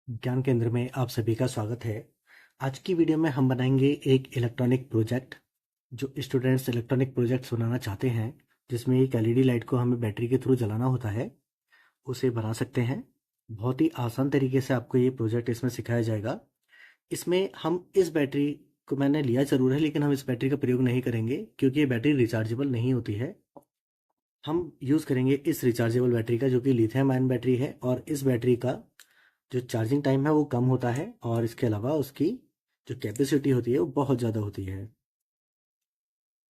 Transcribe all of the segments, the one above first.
ज्ञान केंद्र में आप सभी का स्वागत है। आज की वीडियो में हम बनाएंगे एक इलेक्ट्रॉनिक प्रोजेक्ट। जो स्टूडेंट्स इलेक्ट्रॉनिक प्रोजेक्ट्स बनाना चाहते हैं, जिसमें एक एलईडी लाइट को हमें बैटरी के थ्रू जलाना होता है, उसे बना सकते हैं। बहुत ही आसान तरीके से आपको ये प्रोजेक्ट इसमें सिखाया जाएगा। इसमें हम इस बैटरी को मैंने लिया ज़रूर है, लेकिन हम इस बैटरी का प्रयोग नहीं करेंगे क्योंकि ये बैटरी रिचार्जेबल नहीं होती है। हम यूज़ करेंगे इस रिचार्जेबल बैटरी का, जो कि लिथियम आयन बैटरी है, और इस बैटरी का जो चार्जिंग टाइम है वो कम होता है, और इसके अलावा उसकी जो कैपेसिटी होती है वो बहुत ज़्यादा होती है।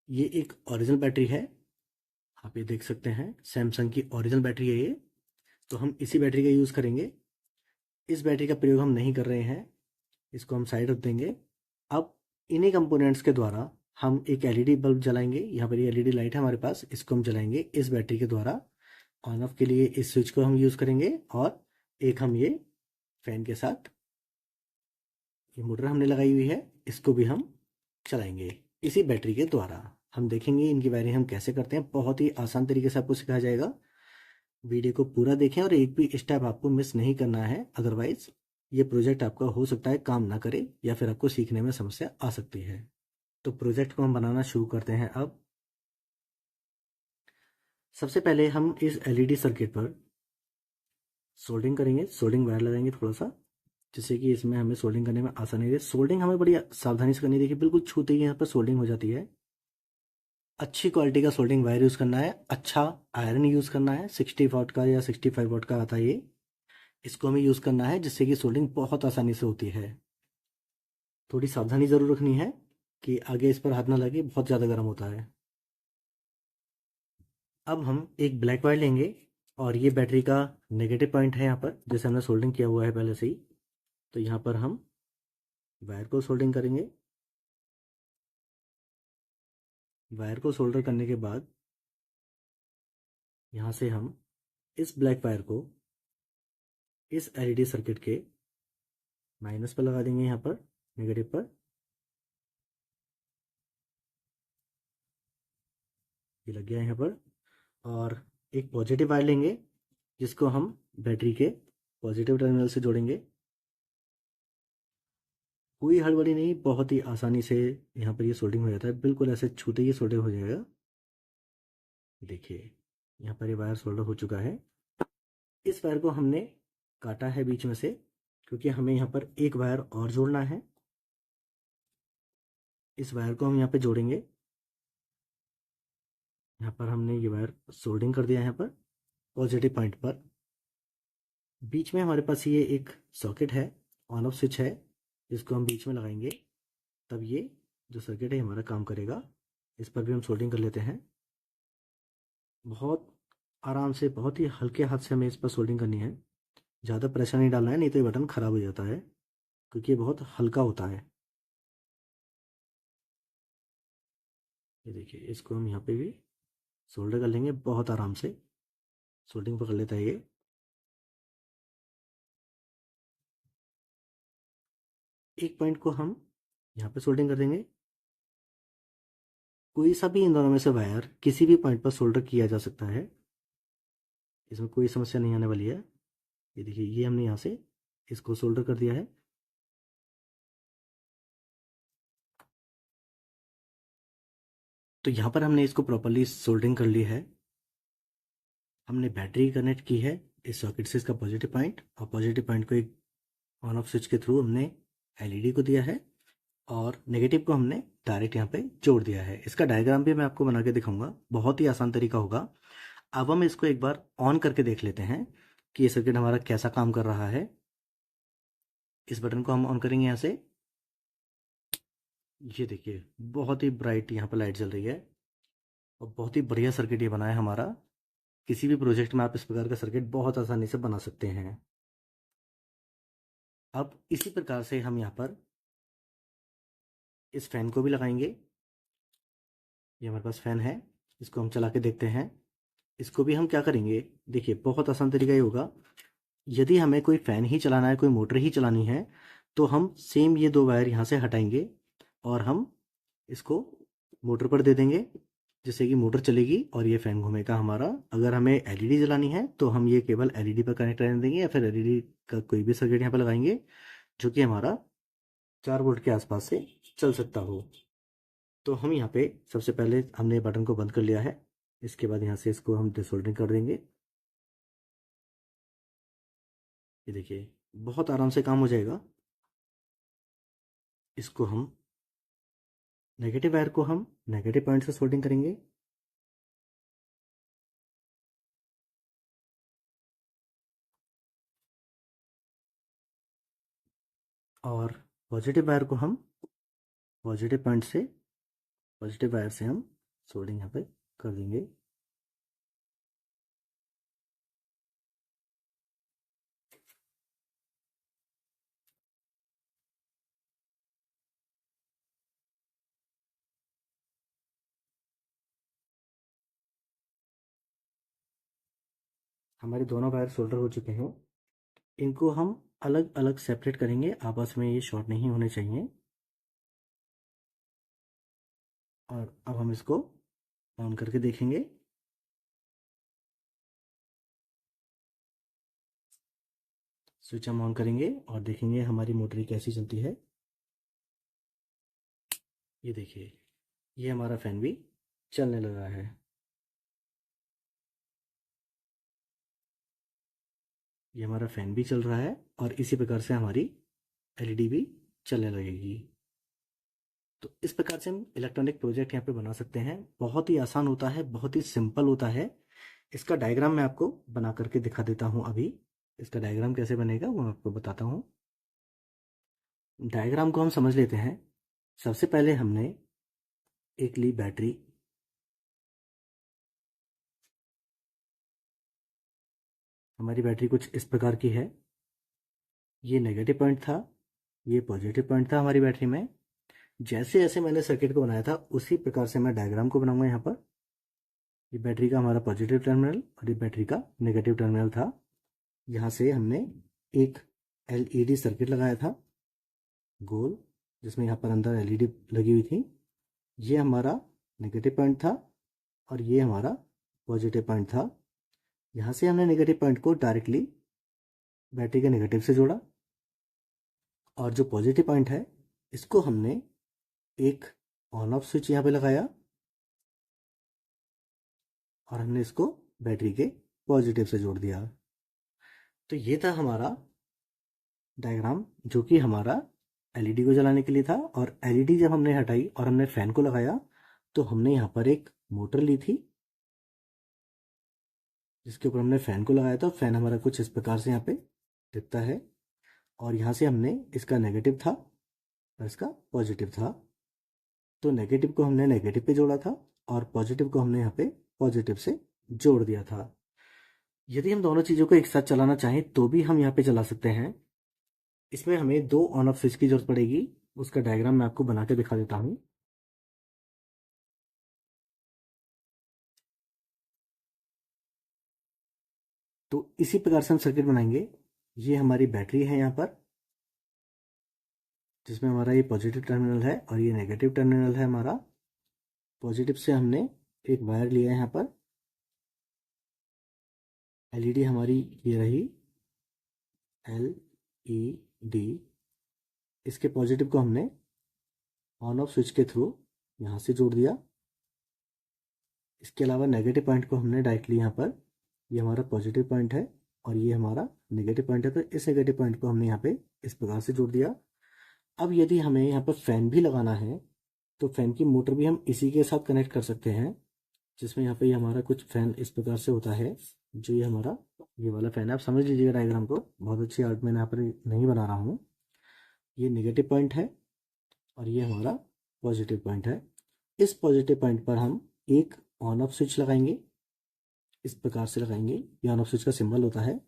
ये एक ओरिजिनल बैटरी है, आप ये देख सकते हैं, सैमसंग की ओरिजिनल बैटरी है ये। तो हम इसी बैटरी का यूज़ करेंगे। इस बैटरी का प्रयोग हम नहीं कर रहे हैं, इसको हम साइड रख देंगे। अब इन्हीं कंपोनेंट्स के द्वारा हम एक एलईडी बल्ब जलाएंगे। यहाँ पर ये एलईडी लाइट है हमारे पास, इसको हम जलाएंगे इस बैटरी के द्वारा। ऑन ऑफ के लिए इस स्विच को हम यूज़ करेंगे, और एक हम ये फैन के साथ ये मोटर हमने लगाई हुई है, इसको भी हम चलाएंगे इसी बैटरी के द्वारा। हम देखेंगे इनकी वायरिंग हम कैसे करते हैं, बहुत ही आसान तरीके से आपको सिखाया जाएगा। वीडियो को पूरा देखें और एक भी स्टेप आपको मिस नहीं करना है, अदरवाइज ये प्रोजेक्ट आपका हो सकता है काम ना करे, या फिर आपको सीखने में समस्या आ सकती है। तो प्रोजेक्ट को हम बनाना शुरू करते हैं। अब सबसे पहले हम इस एलईडी सर्किट पर सोल्डिंग करेंगे, सोल्डिंग वायर लगाएंगे थोड़ा सा, जिससे कि इसमें हमें सोल्डिंग करने में आसानी रहे। सोल्डिंग हमें बड़ी सावधानी से करनी है। देखिए, बिल्कुल छूते ही यहाँ पर सोल्डिंग हो जाती है। अच्छी क्वालिटी का सोल्डिंग वायर यूज़ करना है, अच्छा आयरन यूज़ करना है। 60 वाट का या 65 वाट का आता है ये, इसको हमें यूज़ करना है, जिससे कि सोल्डिंग बहुत आसानी से होती है। थोड़ी सावधानी ज़रूर रखनी है कि आगे इस पर हाथ ना लगे, बहुत ज़्यादा गर्म होता है। अब हम एक ब्लैक वायर लेंगे, और ये बैटरी का नेगेटिव पॉइंट है यहाँ पर, जैसे हमने सोल्डिंग किया हुआ है पहले से ही। तो यहाँ पर हम वायर को सोल्डिंग करेंगे। वायर को सोल्डर करने के बाद यहाँ से हम इस ब्लैक वायर को इस एलईडी सर्किट के माइनस पर लगा देंगे, यहाँ पर नेगेटिव पर। ये लग गया यहाँ पर। और एक पॉजिटिव वायर लेंगे, जिसको हम बैटरी के पॉजिटिव टर्मिनल से जोड़ेंगे। कोई हड़बड़ी नहीं, बहुत ही आसानी से यहाँ पर ये सोल्डिंग हो जाता है। बिल्कुल ऐसे छूते ही सोल्डर हो जाएगा। देखिए, यहाँ पर ये वायर सोल्डर हो चुका है। इस वायर को हमने काटा है बीच में से, क्योंकि हमें यहाँ पर एक वायर और जोड़ना है। इस वायर को हम यहाँ पे जोड़ेंगे। यहाँ पर हमने ये वायर सोल्डिंग कर दिया है, यहाँ पर पॉजिटिव पॉइंट पर। बीच में हमारे पास ये एक सॉकेट है, ऑन ऑफ स्विच है, जिसको हम बीच में लगाएंगे, तब ये जो सर्किट है हमारा काम करेगा। इस पर भी हम सोल्डिंग कर लेते हैं। बहुत आराम से, बहुत ही हल्के हाथ से हमें इस पर सोल्डिंग करनी है। ज़्यादा प्रेशर नहीं डालना है, नहीं तो ये बटन ख़राब हो जाता है, क्योंकि ये बहुत हल्का होता है। ये देखिए, इसको हम यहाँ पे भी सोल्डर कर लेंगे, बहुत आराम से सोल्डिंग पकड़ लेता है ये। एक पॉइंट को हम यहाँ पे सोल्डिंग कर देंगे। कोई सा भी इन दोनों में से वायर किसी भी पॉइंट पर सोल्डर किया जा सकता है, इसमें कोई समस्या नहीं आने वाली है। ये देखिए, ये हमने यहाँ से इसको सोल्डर कर दिया है। तो यहाँ पर हमने इसको प्रॉपरली सोल्डरिंग कर ली है। हमने बैटरी कनेक्ट की है इस सॉकेट से, इसका पॉजिटिव पॉइंट, और पॉजिटिव पॉइंट को एक ऑन ऑफ स्विच के थ्रू हमने एलईडी को दिया है, और नेगेटिव को हमने डायरेक्ट यहाँ पे जोड़ दिया है। इसका डायग्राम भी मैं आपको बना के दिखाऊंगा, बहुत ही आसान तरीका होगा। अब हम इसको एक बार ऑन करके देख लेते हैं कि ये सर्किट हमारा कैसा काम कर रहा है। इस बटन को हम ऑन करेंगे यहाँ से। ये देखिए, बहुत ही ब्राइट यहाँ पर लाइट जल रही है, और बहुत ही बढ़िया सर्किट ये बना है हमारा। किसी भी प्रोजेक्ट में आप इस प्रकार का सर्किट बहुत आसानी से बना सकते हैं। अब इसी प्रकार से हम यहाँ पर इस फैन को भी लगाएंगे। ये हमारे पास फैन है, इसको हम चला के देखते हैं। इसको भी हम क्या करेंगे, देखिए बहुत आसान तरीका ये होगा। यदि हमें कोई फ़ैन ही चलाना है, कोई मोटर ही चलानी है, तो हम सेम ये दो वायर यहाँ से हटाएंगे, और हम इसको मोटर पर दे देंगे, जिससे कि मोटर चलेगी और ये फैन घूमेगा हमारा। अगर हमें एलईडी जलानी है तो हम ये केवल एलईडी पर कनेक्ट रहने देंगे या फिर एलईडी का कोई भी सर्किट यहाँ पर लगाएंगे जो कि हमारा 4 वोल्ट के आसपास से चल सकता हो। तो हम यहाँ पे सबसे पहले हमने बटन को बंद कर लिया है। इसके बाद यहाँ से इसको हम डिसोल्डरिंग कर देंगे। ये देखिए बहुत आराम से काम हो जाएगा। इसको हम नेगेटिव वायर को हम नेगेटिव पॉइंट से सोल्डिंग करेंगे और पॉजिटिव वायर को हम पॉजिटिव पॉइंट से पॉजिटिव वायर से हम सोल्डिंग यहाँ पे कर देंगे। हमारे दोनों वायर सोल्डर हो चुके हैं। इनको हम अलग अलग सेपरेट करेंगे, आपस में ये शॉर्ट नहीं होने चाहिए। और अब हम इसको ऑन करके देखेंगे। स्विच हम ऑन करेंगे और देखेंगे हमारी मोटर कैसी चलती है। ये देखिए ये हमारा फैन भी चलने लगा है। ये हमारा फैन भी चल रहा है और इसी प्रकार से हमारी एलईडी भी चलने लगेगी। तो इस प्रकार से हम इलेक्ट्रॉनिक प्रोजेक्ट यहाँ पे बना सकते हैं। बहुत ही आसान होता है, बहुत ही सिंपल होता है। इसका डायग्राम मैं आपको बना करके दिखा देता हूँ। अभी इसका डायग्राम कैसे बनेगा वो मैं आपको बताता हूँ। डायग्राम को हम समझ लेते हैं। सबसे पहले हमने एक ली बैटरी। हमारी बैटरी कुछ इस प्रकार की है। ये नेगेटिव पॉइंट था, ये पॉजिटिव पॉइंट था हमारी बैटरी में। जैसे जैसे मैंने सर्किट को बनाया था उसी प्रकार से मैं डायग्राम को बनाऊंगा। यहाँ पर ये बैटरी का हमारा पॉजिटिव टर्मिनल और ये बैटरी का नेगेटिव टर्मिनल था। यहाँ से हमने एक एलईडी सर्किट लगाया था गोल, जिसमें यहाँ पर अंदर एलईडी लगी हुई थी। ये हमारा नेगेटिव पॉइंट था और ये हमारा पॉजिटिव पॉइंट था। यहाँ से हमने नेगेटिव पॉइंट को डायरेक्टली बैटरी के नेगेटिव से जोड़ा और जो पॉजिटिव पॉइंट है इसको हमने एक ऑन ऑफ स्विच यहाँ पे लगाया और हमने इसको बैटरी के पॉजिटिव से जोड़ दिया। तो ये था हमारा डायग्राम जो कि हमारा एलईडी को जलाने के लिए था। और एलईडी जब हमने हटाई और हमने फैन को लगाया तो हमने यहाँ पर एक मोटर ली थी जिसके ऊपर हमने फैन को लगाया था। फैन हमारा कुछ इस प्रकार से यहाँ पे दिखता है और यहाँ से हमने इसका नेगेटिव था और इसका पॉजिटिव था। तो नेगेटिव को हमने नेगेटिव पे जोड़ा था और पॉजिटिव को हमने यहाँ पे पॉजिटिव से जोड़ दिया था। यदि हम दोनों चीज़ों को एक साथ चलाना चाहें तो भी हम यहाँ पे चला सकते हैं। इसमें हमें 2 ऑन ऑफ स्विच की जरूरत पड़ेगी। उसका डायग्राम मैं आपको बना के दिखा देता हूँ। तो इसी प्रकार से हम सर्किट बनाएंगे। ये हमारी बैटरी है यहाँ पर, जिसमें हमारा ये पॉजिटिव टर्मिनल है और ये नेगेटिव टर्मिनल है हमारा। पॉजिटिव से हमने एक वायर लिया है यहाँ पर। एलईडी हमारी ये रही एलईडी। इसके पॉजिटिव को हमने ऑन ऑफ स्विच के थ्रू यहाँ से जोड़ दिया। इसके अलावा नेगेटिव पॉइंट को हमने डायरेक्टली यहाँ पर, ये हमारा पॉजिटिव पॉइंट है और ये हमारा नेगेटिव पॉइंट है, तो इस नेगेटिव पॉइंट को हमने यहाँ पे इस प्रकार से जोड़ दिया। अब यदि हमें यहाँ पर फैन भी लगाना है तो फैन की मोटर भी हम इसी के साथ कनेक्ट कर सकते हैं, जिसमें यहाँ पे ये हमारा कुछ फैन इस प्रकार से होता है। जो ये हमारा ये वाला फैन है, आप समझ लीजिएगा डायग्राम को। बहुत अच्छी आर्ट मैंने यहाँ पर नहीं बना रहा हूँ। ये नेगेटिव पॉइंट है और ये हमारा पॉजिटिव पॉइंट है। इस पॉजिटिव पॉइंट पर हम एक ऑन ऑफ स्विच लगाएंगे, इस प्रकार से लगाएंगे। ये ऑन ऑफ स्विच का सिंबल होता है।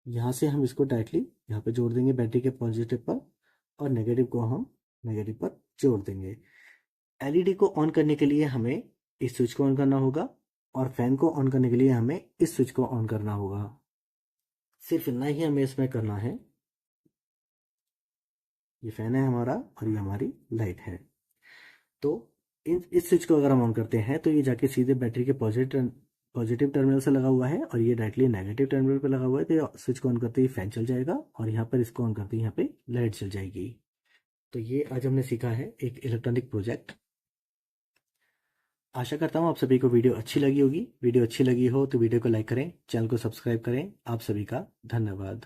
यहाँ से हम इसको डायरेक्टली यहाँ पे जोड़ देंगे बैटरी के पॉजिटिव पर और नेगेटिव को हम नेगेटिव पर जोड़ देंगे। एलईडी को ऑन करने के लिए हमें इस स्विच को ऑन करना होगा और फैन को ऑन करने के लिए हमें इस स्विच को ऑन करना होगा। सिर्फ इतना ही हमें इसमें करना है। ये फैन है हमारा और ये हमारी लाइट है। तो इस स्विच को अगर हम ऑन करते हैं तो ये जाके सीधे बैटरी के पॉजिटिव टर्मिनल से लगा हुआ है और ये डायरेक्टली नेगेटिव टर्मिनल पे लगा हुआ है। तो ये स्विच को ऑन करते ही फैन चल जाएगा और यहाँ पर इसको ऑन करते ही यहाँ पे लाइट चल जाएगी। तो ये आज हमने सीखा है एक इलेक्ट्रॉनिक प्रोजेक्ट। आशा करता हूँ आप सभी को वीडियो अच्छी लगी होगी। वीडियो अच्छी लगी हो तो वीडियो को लाइक करें, चैनल को सब्सक्राइब करें। आप सभी का धन्यवाद।